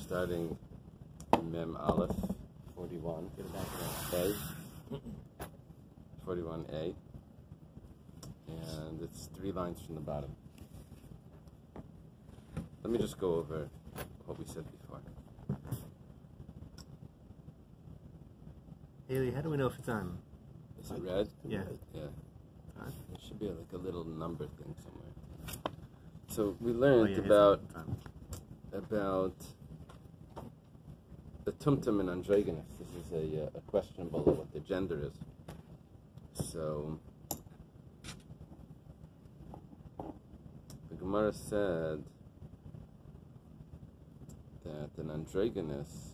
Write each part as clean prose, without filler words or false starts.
starting Mem Aleph 41. Get it back there. A. 41A. And it's 3 lines from the bottom. Let me just go over what we said before. Eily, how do we know if it's on? Is it red? Yeah. Yeah. There should be like a little number thing somewhere. So we learned about the tumtum and androgynous. This is a questionable what the gender is. So the Gemara said that an androgynous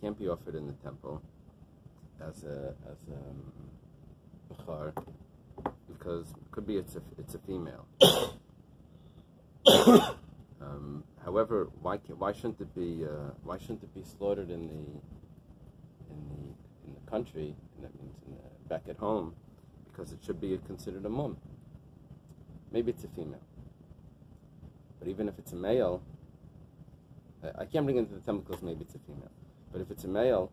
can't be offered in the temple as a bechar because it could be it's a female. However, why shouldn't it be slaughtered in the country? And that means back at home, because it should be considered a mum. Maybe it's a female, but even if it's a male, I can't bring it into the temple because maybe it's a female. But if it's a male,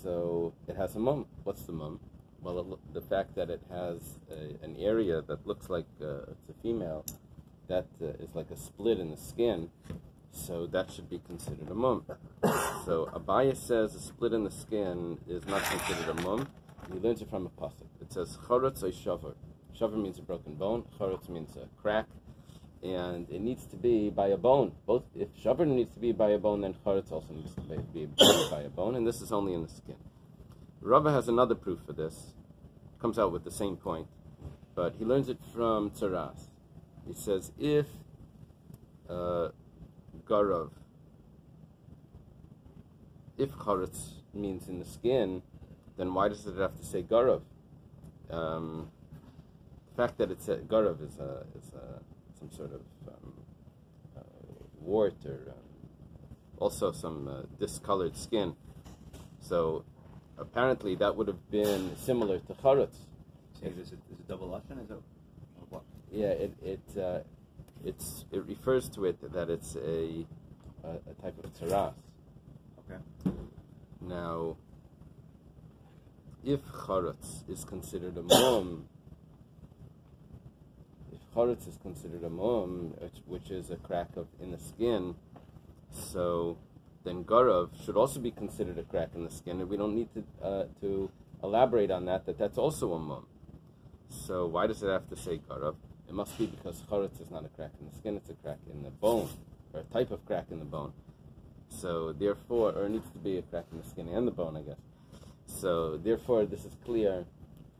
so it has a mum. What's the mum? Well, the fact that it has an area that looks like it's a female, that is like a split in the skin, so that should be considered a mum. So Bais says a split in the skin is not considered a mum. He learns it from a pasuk. It says chorotz or shavar. Shavar means a broken bone. Chorotz means a crack. And it needs to be by a bone. Both, if shavar needs to be by a bone, then chorotz also needs to be by a bone, and this is only in the skin. Rabbi has another proof for this. Comes out with the same point, but he learns it from Tzaras. He says if garav, if chorotz means in the skin, then why does it have to say garav? The fact that it's garav is some sort of wart or also some discolored skin. So apparently that would have been similar to charutz. So is it double lashon? Is it what? Yeah, it refers to it that it's a type of tzaras. Okay. Now, if charutz is considered a mum, chorotz is considered a mum, which is a crack in the skin, so then garav should also be considered a crack in the skin, and we don't need to elaborate on that's also a mum. So why does it have to say garav? It must be because chorotz is not a crack in the skin, it's a crack in the bone, or a type of crack in the bone. So therefore, or it needs to be a crack in the skin and the bone, I guess. So therefore, this is clear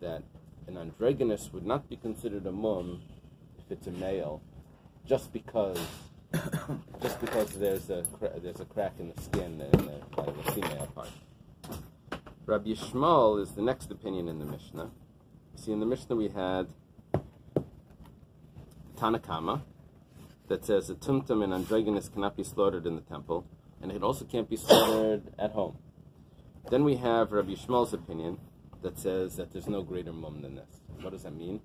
that an androgynous would not be considered a mum if it's a male, just because there's a crack in the skin in the female part. Rabbi Yishmael is the next opinion in the Mishnah. See, in the Mishnah we had Tanakama that says a tumtum and androgynous cannot be slaughtered in the temple, and it also can't be slaughtered at home. Then we have Rabbi Yishmael's opinion that says that there's no greater mum than this. What does that mean?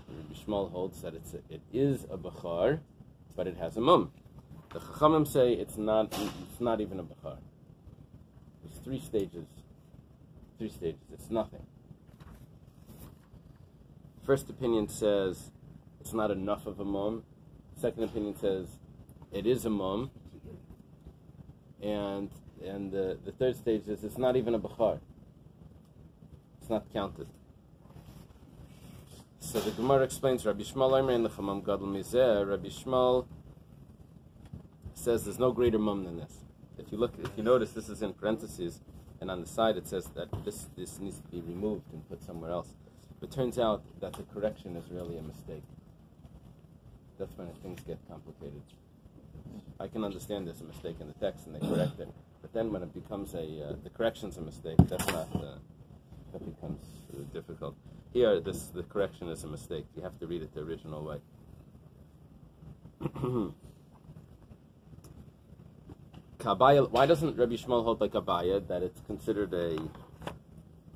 Rabbi Yishmael holds that it is a bechar, but it has a mum. The Chachamim say it's not even a bechar. There's 3 stages. It's nothing. First opinion says it's not enough of a mum. Second opinion says it is a mum. And the third stage is it's not even a bechar. It's not counted. So the Gemara explains, Rabbi Yishmael Rabbi Yishmael says there's no greater mum than this. If you notice, this is in parentheses, and on the side it says that this needs to be removed and put somewhere else. But it turns out that the correction is really a mistake. That's when things get complicated. I can understand there's a mistake in the text and they correct it, but then when it becomes the correction's a mistake, that becomes difficult. Here, the correction is a mistake. You have to read it the original way. Why doesn't Rabbi Yishmael hold like Abaya that it's considered a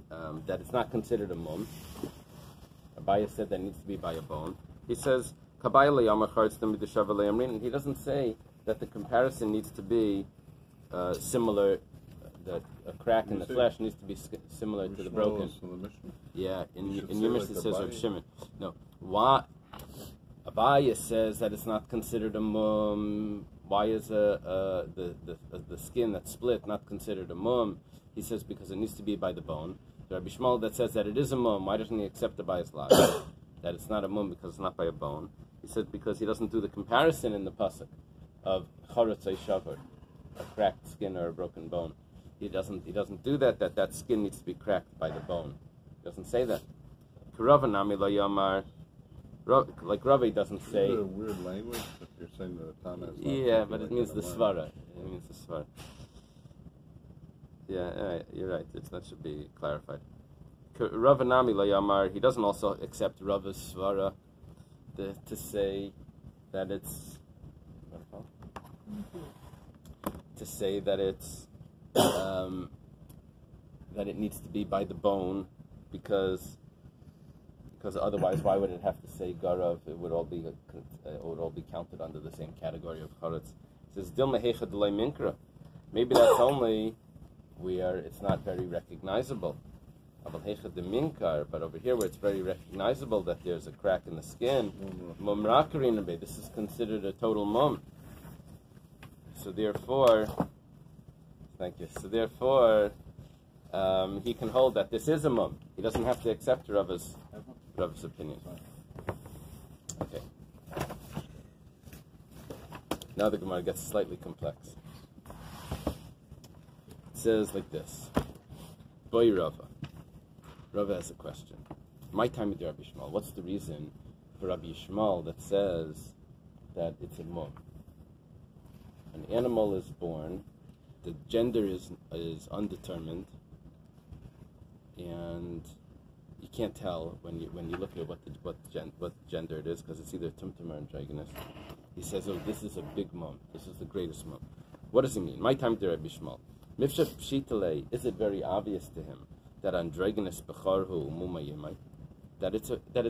that it's not considered a mum. Rabbi said that it needs to be by a bone. He says, and he doesn't say that the comparison needs to be similar, that a crack in the flesh needs to be similar to the broken. Yeah, in Yomi it says Reb Shimon. No, why? Abaya says that it's not considered a mum. Why is the skin that's split not considered a mum? He says because it needs to be by the bone. Rabbi Shmuel that says that it is a mum. Why doesn't he accept the Bais logic that it's not a mum because it's not by a bone? He says because he doesn't do the comparison in the pasuk of charotzei shavar, a cracked skin or a broken bone. He doesn't do that. That skin needs to be cracked by the bone. He doesn't say that. Like Rabbi doesn't say. Is it a weird language if you're saying that a Tana is not? Yeah, but it means the svara. It means the svara. Yeah, you're right. That should be clarified. Rav Nami Layamar, he doesn't also accept Rava's svara to say that it's that it needs to be by the bone because otherwise why would it have to say garav? It would all be counted under the same category of charetz. It says dilma heicha delay minkra. Maybe that's only where it's not very recognizable. But over here where it's very recognizable that there's a crack in the skin, this is considered a total mum. So therefore, thank you. So therefore, he can hold that this is a mum. He doesn't have to accept Rava's opinion. Okay. Now the Gemara gets slightly complex. It says like this: Boy Rava. Rava has a question. My time with Rabbi Shmuel. What's the reason for Rabbi Shmuel that says that it's a mum? An animal is born, the gender is undetermined, and you can't tell when you look at what gender it is because it's either tumtum or androgynous. He says, "Oh, this is a big mum. This is the greatest mum." What does he mean? My time with Rabbi Shmuel. Mifshat pshitale. Is it very obvious to him that androgynous becharhu mumayimai, that it's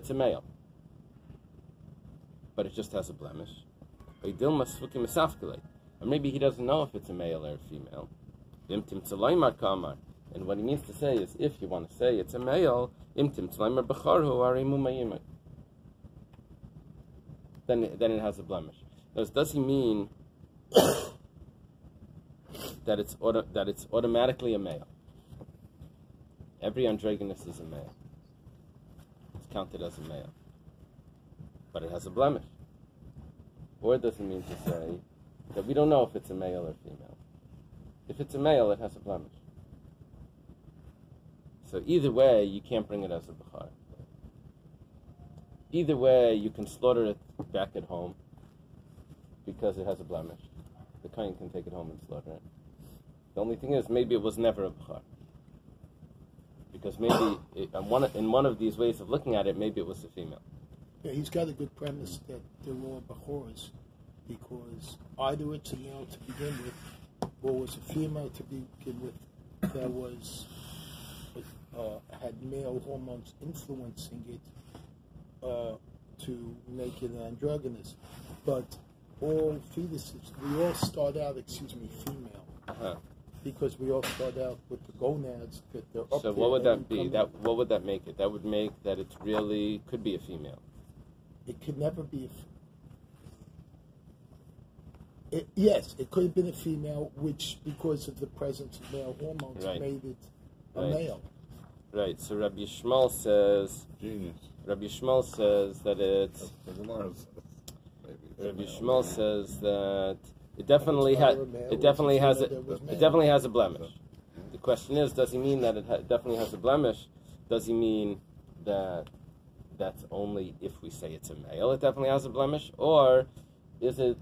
a male, but it just has a blemish? Or maybe he doesn't know if it's a male or a female. And what he means to say is, if you want to say it's a male, then it has a blemish. Does he mean that it's automatically a male? Every androgynous is a male. It's counted as a male. But it has a blemish. Or does it mean to say that we don't know if it's a male or female? If it's a male, it has a blemish. So either way, you can't bring it as a bechar. Either way, you can slaughter it back at home because it has a blemish. The kohen can take it home and slaughter it. The only thing is, maybe it was never a bechar. Because maybe in one of these ways of looking at it, maybe it was a female. Yeah, he's got a good premise that they're all Bechoros, because either it's a male to begin with, or was a female to begin with that was had male hormones influencing it to make it androgynous. But all fetuses, we all start out, female. Uh-huh. Because we all start out with the gonads that they're up. So what would that be? What would that make it? That would make that it really could be a female. It could never be yes, it could have been a female, which, because of the presence of male hormones, made it a male. Right. So Rabbi Shmuel says. Genius. Rabbi Shmuel says that it's. Rabbi Shmuel says that it definitely has a blemish. The question is, does he mean that it definitely has a blemish? Does he mean that that's only if we say it's a male, it definitely has a blemish, or is it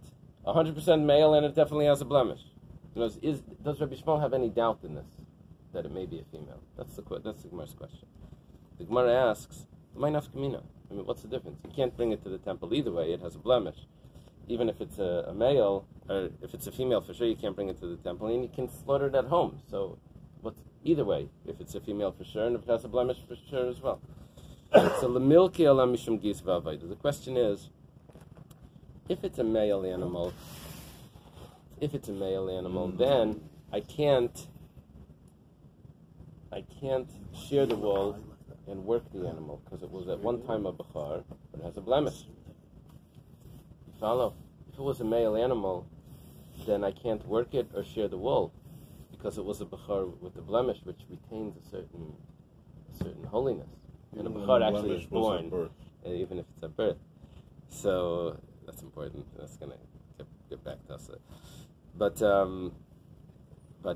100% male and it definitely has a blemish? Does Rabbi Shmuel have any doubt in this, that it may be a female? That's the Gemara's question. The Gemara asks, what's the difference? You can't bring it to the temple either way. It has a blemish. Even if it's a male, or if it's a female, for sure you can't bring it to the temple, and you can slaughter it at home. So, Either way, if it's a female for sure, and if it has a blemish for sure as well. So lemilki ala mishum gis v'avayda. The question is, if it's a male animal, then I can't shear the wool and work the animal because it was at one time a bechar, but it has a blemish. Follow? If it was a male animal, then I can't work it or shear the wool because it was a bechar with a blemish, which retains a certain holiness. And a bechar actually is born, even if it's at birth. So that's important. That's going to get back to us. But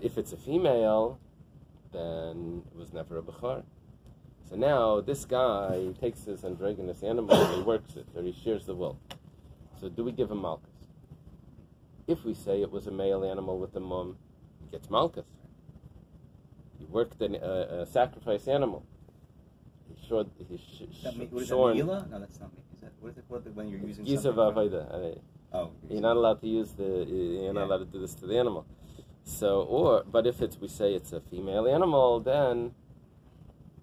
if it's a female, then it was never a bechar. So now this guy takes this androgynous animal and he works it, or he shears the wool. So do we give him malchus? If we say it was a male animal with a mum, he gets malchus. He worked a sacrifice animal. What is that, Mila? No, that's not me. Is that, what is it called when you're using something? You're not allowed to use you're not allowed to do this to the animal. So, but if we say it's a female animal, then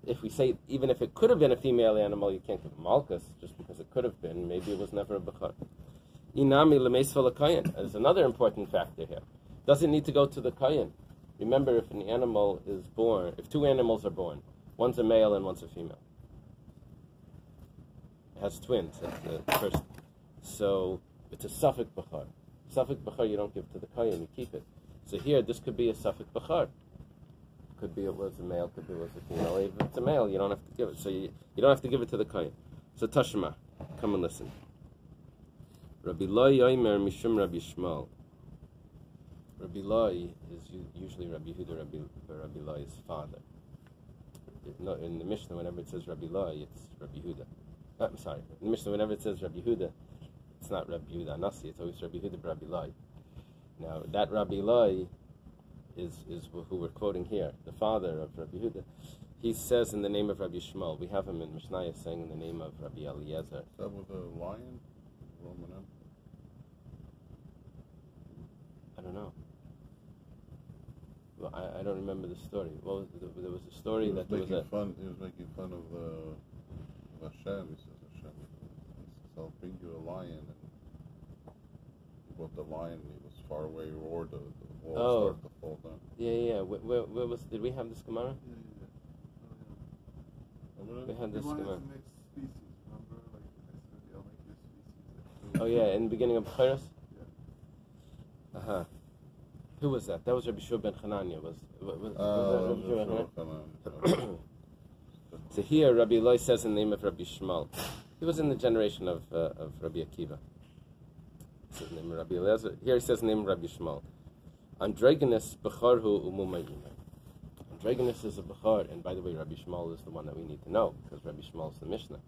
if we say, even if it could have been a female animal, you can't give a malchus just because it could have been. Maybe it was never a bechar. Inami lemeisva lekayin. There's another important factor here. Doesn't need to go to the kayin. Remember, if an animal is born, if two animals are born, one's a male and one's a female. It has twins at the first. So it's a suffix bechar. Suffix bechar you don't give to the kayin, you keep it. So here, this could be a suffix bechar. Could be it was a male, could be it was a female. If it's a male, you don't have to give it. So you don't have to give it to the kayin. So Tashma, come and listen. Rabbi Lo Yomer Mishum Rabbi Shmuel. Rabbi Lo is usually Rabbi Yehuda, Rabbi Lo's father. In the Mishnah, whenever it says Rabbi Lo, it's Rabbi Yehuda. I'm sorry. In the Mishnah, whenever it says Rabbi Yehuda, it's not Rabbi Yehuda Anasi, it's always Rabbi Yehuda, Rabbi Lo. Now, that Rabbi Lo is who we're quoting here, the father of Rabbi Yehuda. He says in the name of Rabbi Shmuel. We have him in Mishnah saying in the name of Rabbi Eliezer. Is that with a lion? Roman Empire? I don't know. Well, I don't remember the story. What was there was a story that there was a... He was making fun of Hashem. He says, Hashem, I'll bring you a lion. And he brought the lion and he was far away, roared, the wall started to fall down. Yeah. Where was... Did we have this Gemara? We had this Gemara. Oh yeah, in the beginning of Bechoros? Yeah. Uh-huh. Who was that? That was Rabbi Shua ben Chananya. Was Rabbi Shua ben Chananya? So here, Rabbi Eily says in the name of Rabbi Shmuel. He was in the generation of Rabbi Akiva. So the name of Rabbi Eliezer. Here he says in the name of Rabbi Shmuel. Androgynous Becharhu Umumayimah. Androgynous is a Bechar, and by the way, Rabbi Shmuel is the one that we need to know, because Rabbi Shmuel is the Mishnah.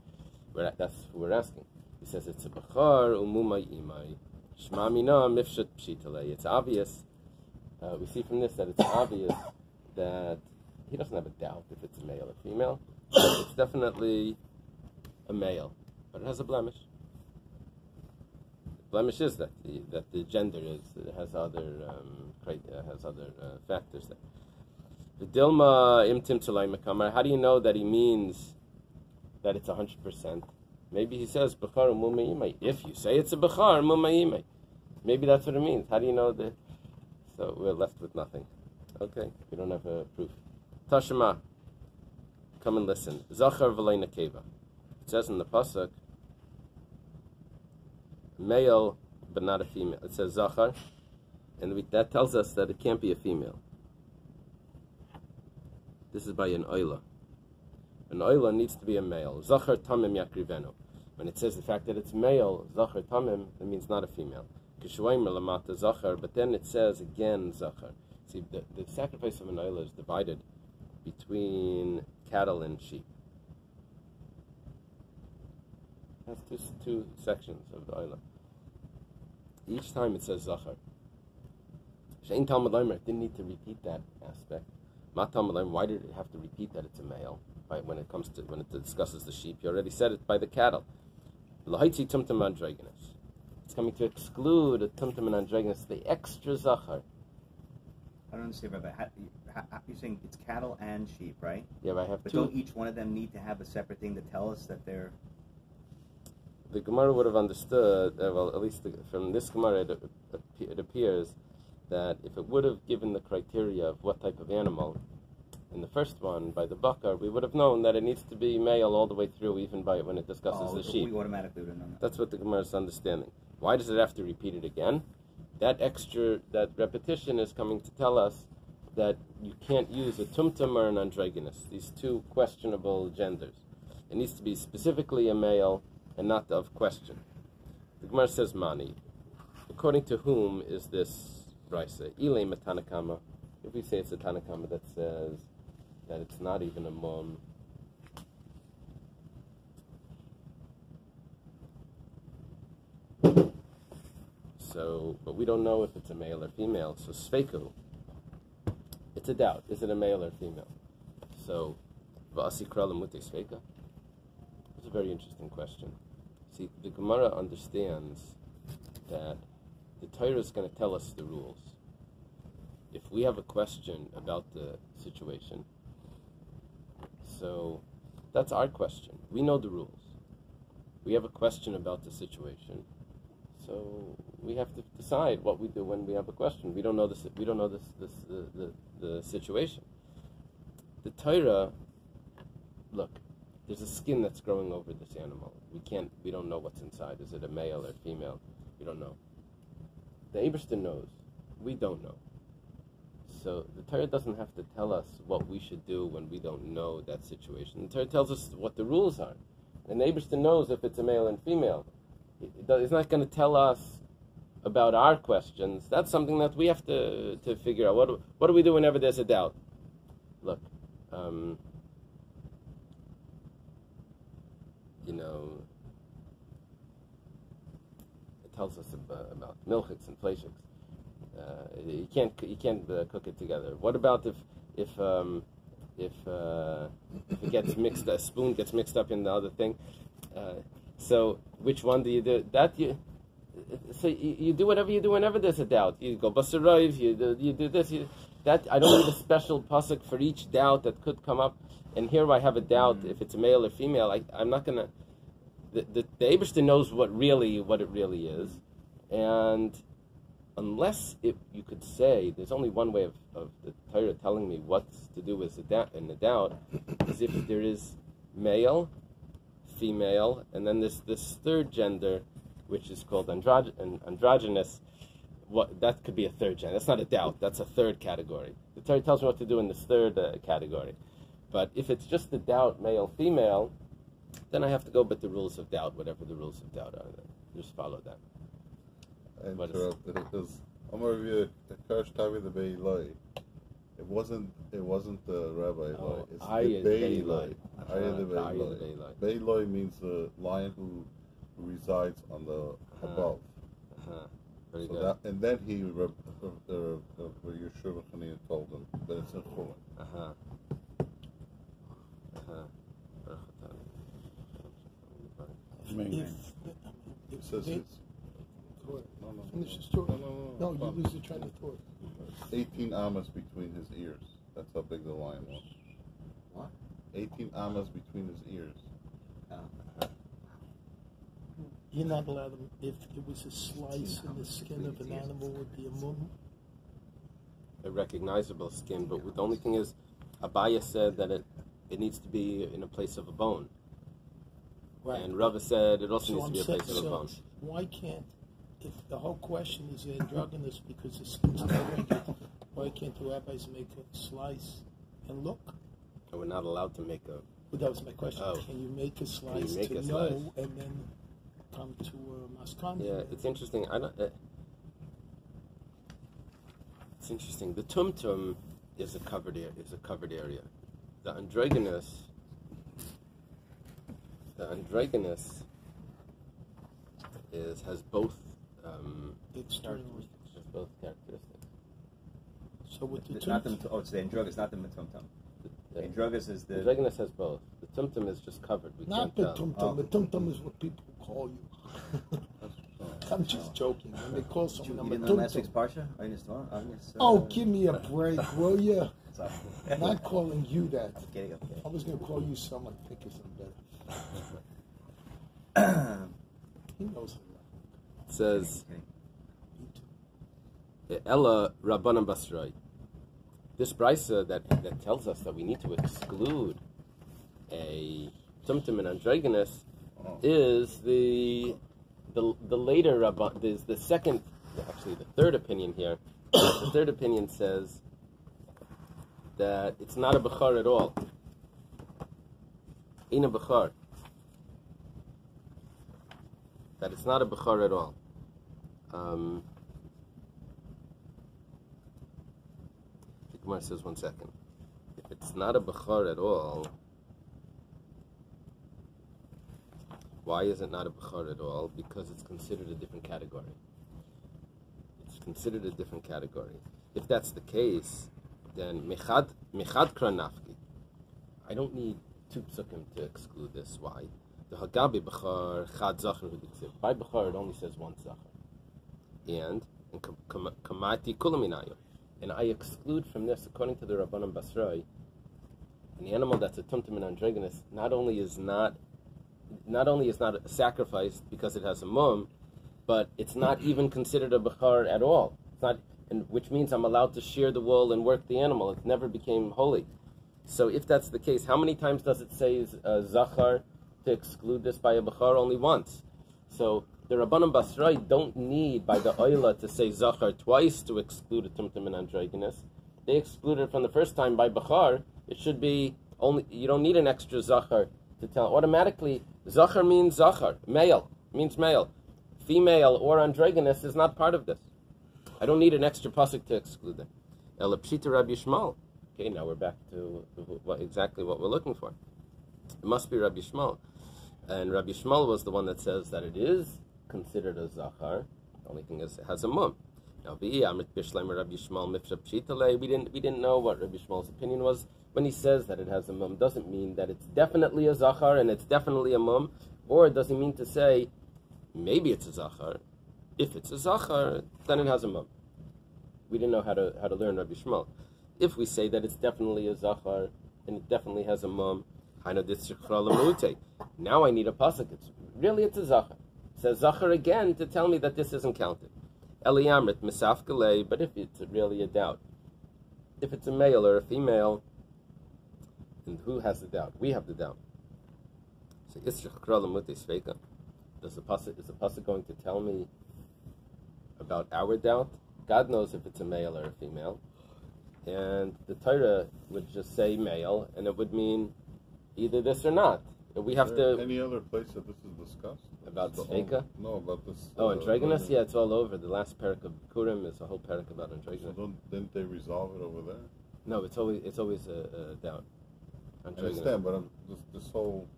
That's who we're asking. He says it's a Bechar Umumayimah. Shma mina mifshat pshitale. It's obvious. We see from this that it's obvious that he doesn't have a doubt if it's a male or female. It's definitely a male, but it has a blemish. The blemish is that the gender has other factors there. The dilma imtim tzalay mekamar. How do you know that he means that it's 100%? Maybe he says bechar mumayimay. If you say it's a bechar mumayimay, maybe that's what it means. How do you know that? So we're left with nothing. Okay, we don't have a proof. Tashma, come and listen. Zachar v'lei nekeva. It says in the pasuk, male but not a female. It says zachar, and that tells us that it can't be a female. This is by an oila. An oila needs to be a male. Zachar tamim yakrivenu. When it says the fact that it's male, zachar tamim, it means not a female. But then it says again zachar. See, the sacrifice of an oila is divided between cattle and sheep. That's two sections of the oila. Each time it says zachar. Shein Talmud Leimer didn't need to repeat that aspect. Mat Talmud Leimer, why did it have to repeat that it's a male? Right, when it discusses the sheep, you already said it by the cattle. Lahaitzi tumtum androgynous. It's coming to exclude a tumtum and androgynous, the extra zachar. I don't understand, Rabbi. You're saying it's cattle and sheep, right? Yeah, but I have but two. Don't each one of them need to have a separate thing to tell us that they're... The Gemara would have understood, well, at least from this Gemara, it appears that if it would have given the criteria of what type of animal, in the first one, by the bakar, we would have known that it needs to be male all the way through, even by when it discusses the sheep. We automatically would have known that. That's what the Gemara is understanding. Why does it have to repeat it again? That repetition is coming to tell us that you can't use a tumtum or an androgynous, these two questionable genders. It needs to be specifically a male and not of question. The Gemara says, Mani. According to whom is this Brisa? Eily Matanakama. If we say it's a Tanakama that says that it's not even a mum, so, but we don't know if it's a male or female. So Sveiku, it's a doubt. Is it a male or female? So, V'asikrala mute Sveika? It's a very interesting question. See, the Gemara understands that the Torah is going to tell us the rules. If we have a question about the situation, so that's our question. We know the rules. We have a question about the situation, so we have to decide what we do when we have a question. We don't know this. We don't know the situation. The Torah, look, there's a skin that's growing over this animal. We don't know what's inside. Is it a male or female? We don't know. The Eibishter knows. We don't know. So the Torah doesn't have to tell us what we should do when we don't know that situation. The Torah tells us what the rules are. And the Eibishter knows if it's a male and female. It's not going to tell us about our questions. That's something that we have to figure out. What do we do whenever there's a doubt? Look, it tells us about milchiks and fleishiks. You can't cook it together. What about if it gets mixed, a spoon gets mixed up in the other thing? So which one do you do? So you do whatever you do whenever there's a doubt. You go basarayv, you do this. That I don't need a special pasuk for each doubt that could come up. And here I have a doubt if it's a male or female. I'm not gonna. The Eibishter knows what it really is, and unless you could say there's only one way of the Torah telling me what to do in the doubt is if there is male, female, and then this third gender, which is called androgynous. That could be a third gender. That's not a doubt. That's a third category. The Torah tells me what to do in this third category. But if it's just a doubt, male, female, then I have to go by the rules of doubt, whatever the rules of doubt are. Just follow that. Because I'm going to review the Kirsch Tavi the Eily. It wasn't the Rabbi Eily. It's the Eily. Eily means the lion who resides on the above. Very so good. that, and then Yeshua Chanina told him that it's in Chulin. It says it's... Finish the story. No, you lose the train of thought. 18 amas between his ears. That's how big the lion was. What? 18 amas between his ears. You're not allowed to, if it was a slice in the skin of an animal, would be a mum. A recognizable skin, but the only thing is, Abaya said that it needs to be in a place of a bone. Right. And Rabbi said it also needs to be a place of a bone. Why can't, if the whole question is androgynous because the skin's covering it, why can't the rabbis make a slice and look? We're not allowed to make a... Well, that was my question. Oh. Can you make a slice to know and then come to Maskan? Yeah, it's interesting. It's interesting. The tumtum is a covered area. The androgynous has both characteristics. So with the it's the androgynous, not the metumtum. The androgynous is the... The androgynous has both. The tumtum is just covered. We not can't the tumtum. The tumtum is what people call you. I'm just joking. When they call someone, you didn't know last week's parsha? Oh, give me a break, will you? I'm not calling you that. I'm kidding. I was going to call you someone thick or something better. He knows a lot. It says, Ella Rabbanan Basrai. This brisa that tells us that we need to exclude a tumtum and androgynous is the later Rabban. There's the second, actually the third opinion here. The third opinion says that it's not a bechar at all. In a bechar. That it's not a bechar at all. The Gemara says 1 second. If it's not a bechar at all, why is it not a bechar at all? Because it's considered a different category. It's considered a different category. If that's the case, then mechad kranafki. I don't need two psukim to exclude this. Why? The Hagabi Bechar Chad Zachar Hudiksiv. By Bechar it only says one Zachar. And Kamati Kulaminayo. And I exclude from this, according to the Rabbanan Basrai, an animal that's a tumtum and androgynous not only is not sacrificed because it has a mum, but it's not even considered a Bechar at all. It's not, and which means I'm allowed to shear the wool and work the animal. It never became holy. So if that's the case, how many times does it say Zachar to exclude this by a Bechar? Only once. So the Rabbanan Basrai don't need by the Eily to say Zachar twice to exclude a tumtum and androgynous. They excluded it from the first time by Bechar. It should be only, you don't need an extra Zachar to tell. Automatically, Zachar means Zachar. Male means male. Female or androgynous is not part of this. I don't need an extra pasuk to exclude them. Ela pshita Rabbi Shmuel. Okay, now we're back to exactly what we're looking for. It must be Rabbi Shmuel. And Rabbi Shmuel was the one that says that it is considered a Zachar. The only thing is it has a mum. Now, we didn't know what Rabbi Shmuel's opinion was. When he says that it has a mum, doesn't mean that it's definitely a Zachar and it's definitely a mum, or it doesn't mean to say maybe it's a Zachar. If it's a Zachar, then it has a mum. We didn't know how to learn Rabbi Shmuel. If we say that it's definitely a Zachar and it definitely has a mum, now I need a pasuk. It's a Zachar. It says Zachar again to tell me that this isn't counted. Eliyamrit misafkalei, but if it's really a doubt, if it's a male or a female, and who has the doubt? We have the doubt. So is the pasuk going to tell me about our doubt? God knows if it's a male or a female, and the Torah would just say male, and it would mean either this or not. We have to. Any other place that this is discussed about Sveika? No, about this. Androgynous. Yeah, it's all over. The last parak of Purim is a whole parak about androgynous. So didn't they resolve it over there? No, it's always a doubt. I understand, but this whole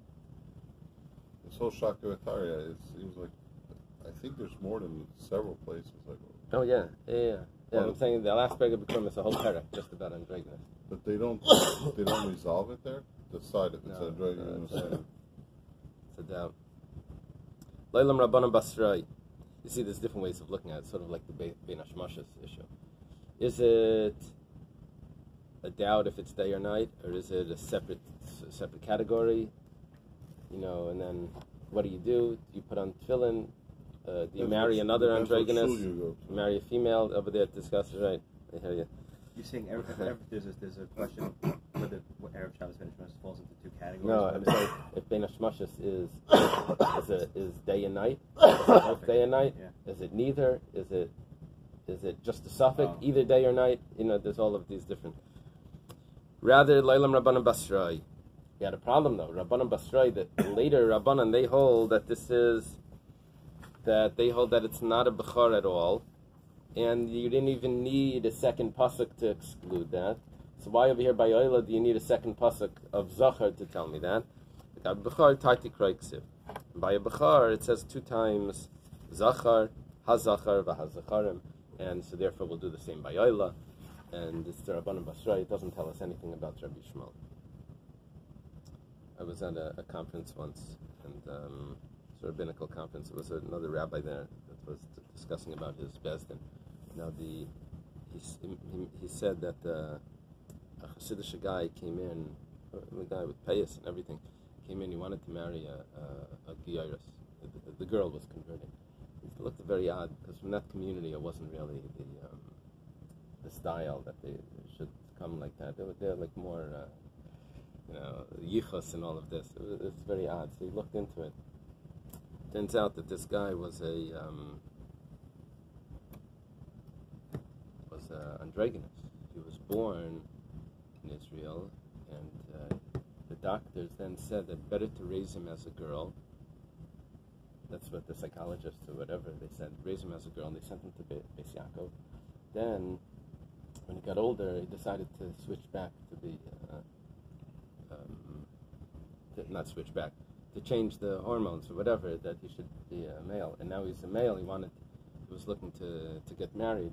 Shakavatariya, it seems like I think there's more than several places. Oh yeah. I'm saying the last parak of Purim is a whole parak just about androgynous. But they don't resolve it there. Decide if it's androgynous. It's a doubt. Leilam Rabbanan Basrai. You see, there's different ways of looking at it. Sort of like the Menachem issue. Is it a doubt if it's day or night, or is it a separate category? And then what do? You put on tefillin. Do you marry another androgynous? You marry a female over there to discuss it, right? I hear you. You're saying there's a question whether what Erev Shabbos Menachem falls into two categories. No, I'm saying if Menachem is day and night, both day and night. Yeah. Is it neither? Is it just a suffix, either day or night? There's all of these different. Rather, Leilam Rabbanan Basrai. We had a problem though. Rabbanan Basrai, that later Rabbanan they hold that it's not a bechar at all. And you didn't even need a second pasuk to exclude that. So why over here by Eily do you need a second pasuk of Zachar to tell me that? By a Bechar it says 2 times Zachar, HaZachar, VaHaZacharim, and so therefore we'll do the same by Eily. And it's the Rabbanan Basrai. It doesn't tell us anything about Rabbi Shmuel. I was at a conference once, and rabbinical conference. There was another rabbi there that was discussing about his Bezdin. Now, he said that a Hasidic guy came in, a guy with payas and everything, came in. He wanted to marry a Giyaris. The girl was converting. It looked very odd because from that community, it wasn't really the style that they should come like that. They're like more, yichus and all of this. It's very odd. So he looked into it. Turns out that this guy was androgynous. He was born in Israel, and the doctors then said that better to raise him as a girl. That's what the psychologists or whatever, they said, raise him as a girl, and they sent him to Bais Yaakov. Then, when he got older, he decided to switch back to be, to change the hormones or whatever, that he should be a male. And now he's a male, he was looking to get married.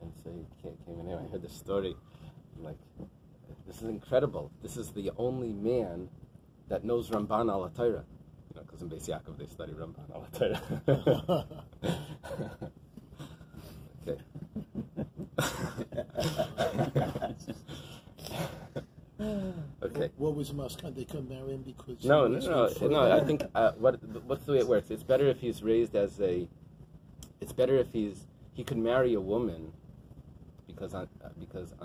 And so he came in here, I heard this story, I'm like, this is incredible. This is the only man that knows Ramban al Torah. Because in Bais Yaakov they study Ramban al Torah. Okay. Okay. What was the mascot? They couldn't marry him because no. I think what's the way it works? It's better if he's raised as a. It's better if he could marry a woman, because on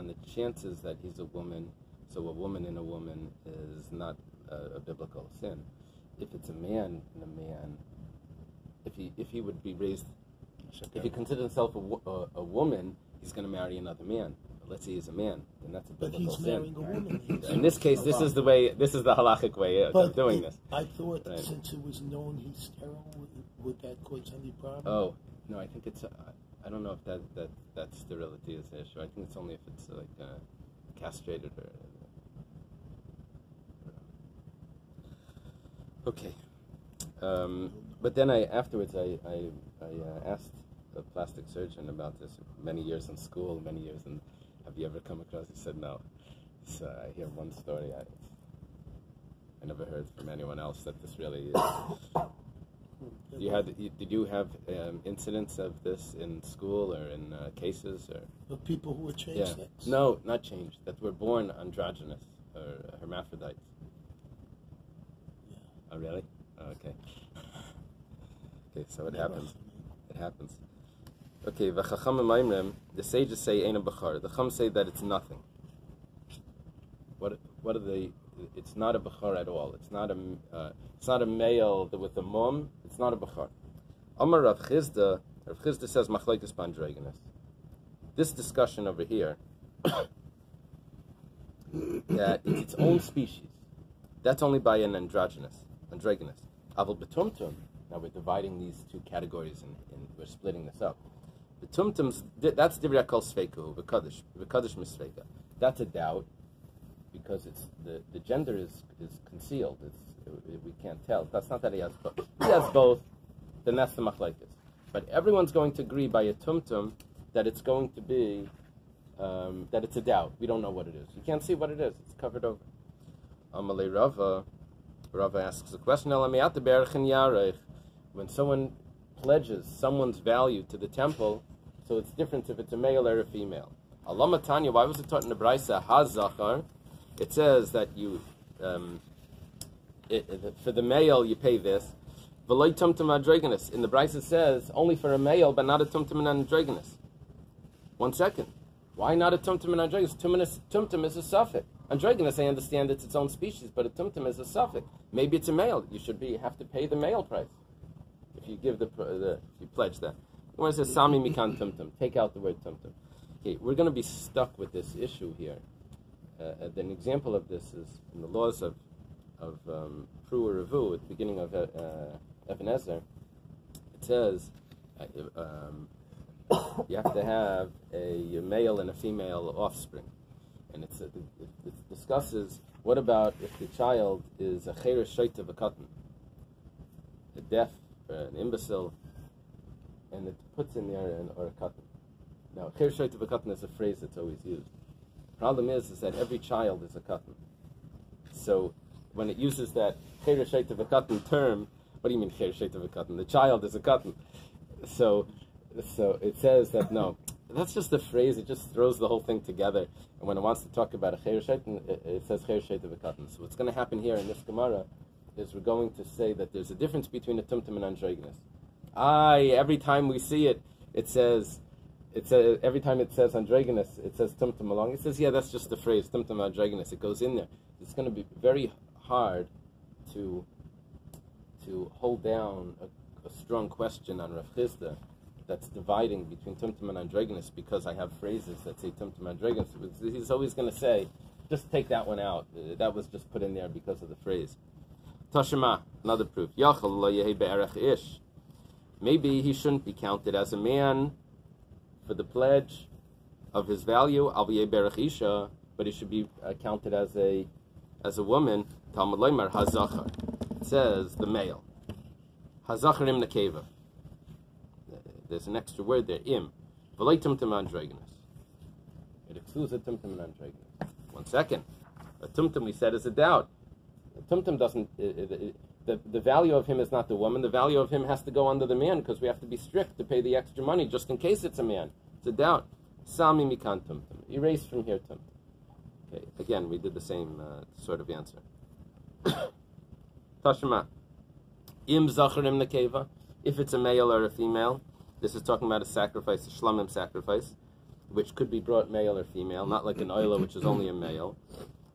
the chances that he's a woman, so a woman in a woman is not a biblical sin. If it's a man and a man, if he would be raised, if he considers himself a woman, he's going to marry another man. Let's say he's a man, then that's a biblical sin. But he's marrying a woman. In this case, this is the halachic way of doing this. I thought since it was known he's sterile, would that cause any problem? Oh no, I think it's. I don't know if that sterility is an issue. I think it's only if it's like castrated or. Okay, but then afterwards I asked a plastic surgeon about this. Many years in school, and have you ever come across? He said no. So I hear one story. I never heard from anyone else that this really is. Did you have incidents of this in school or in cases or? Of people who were changed sex? No, not changed. That were born androgynous or hermaphrodites. Oh, really? Oh, okay. Okay, so it happens. It happens. Okay, the sages say ain't a bechor. The chum say that it's nothing. What are they? It's not a bechor at all. It's not a male with a mum. It's not a bechor. Amar Rav Chizda says machlekes bandroginus. This discussion over here, that it's its own species. That's only by an androgynous. Aval betumtum. Now we're dividing these two categories and we're splitting this up. Betumtums, that's divrei kol sveiku v'kadosh misveika. That's a doubt because it's the gender is concealed. We can't tell. That's not that he has both. He has both. Then that's the machlekes. But everyone's going to agree by a tumtum that it's going to be that it's a doubt. We don't know what it is. You can't see what it is. It's covered over. Amalei Rava asks the question, when someone pledges someone's value to the temple, so it's different if it's a male or a female. Allah Tanya, why was it taught in the Braisa, Hazachar? It says that you, for the male, you pay this. V'loi tumtum androgynous. In the Braisa it says, only for a male, but not a tumtum and androgynous. 1 second. Why not a tumtum and androgynous? Tumtum is a suffix. Androgynous, I understand it's its own species, but a tumtum is a suffix. Maybe it's a male. You have to pay the male price if you give if you pledge that. When it says Sami Mikan Tumtum, take out the word Tumtum. Okay, we're going to be stuck with this issue here. An example of this is in the laws of Pru or Revu at the beginning of Even Ezer. It says you have to have a male and a female offspring. And it discusses, what about if the child is a cheir shoyt of a katan, a deaf, or an imbecile, and it puts in there or a katan. Now, cheir shoyt of a katan is a phrase that's always used. The problem is that every child is a katan. So when it uses that cheir shoyt of a katan term, What do you mean Cheir Sheit of a Katan? The child is a Katan. So it says that no, that's just a phrase. It just throws the whole thing together. And when it wants to talk about a Cheir Sheit, it says Cheir Sheit of a Katan. So what's going to happen here in this Gemara is we're going to say that there's a difference between a tumtum and androgynous. Every time we see it, it says every time it says androgynous, it says tumtum along. It says, yeah, that's just the phrase, tumtum androgynous. It goes in there. It's going to be very hard to hold down a strong question on Rav Chisda that's dividing between tumtum and androgynous because I have phrases that say tumtum androgynous. He's always going to say, just take that one out. That was just put in there because of the phrase. Tashema, another proof. Yachal lo yehi be'erech ish. Maybe he shouldn't be counted as a man for the pledge of his value, al yehi be'erech isha, but he should be counted as a woman. Talmud Leimar hazachar. It says the male. Hazachar im nekeva. There's an extra word there, im. V'lei tumtum androgynous. It excludes a tumtum and androgynous. 1 second. A tumtum, we said, is a doubt. A tumtum doesn't... The value of him is not the woman. The value of him has to go under the man because we have to be strict to pay the extra money just in case it's a man. It's a doubt. Sami mikan tumtum. Erase from here tumtum. Okay, again, we did the same sort of answer. Tashma. Im zacharim nekeva. If it's a male or a female, this is talking about a sacrifice, a shlamim sacrifice, which could be brought male or female, not like an oila, which is only a male.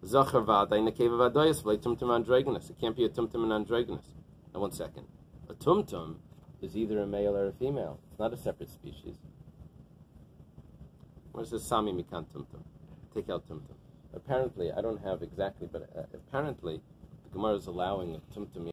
Zachar v'aday nekeva v'adoyas v'lei tumtum androgynous. It can't be a tumtum and androgynous. Now, 1 second. A tumtum is either a male or a female. It's not a separate species. Where's the sami mikan tumtum? Take out tumtum. Apparently, I don't have exactly, but apparently, the Gemara is allowing a tumtum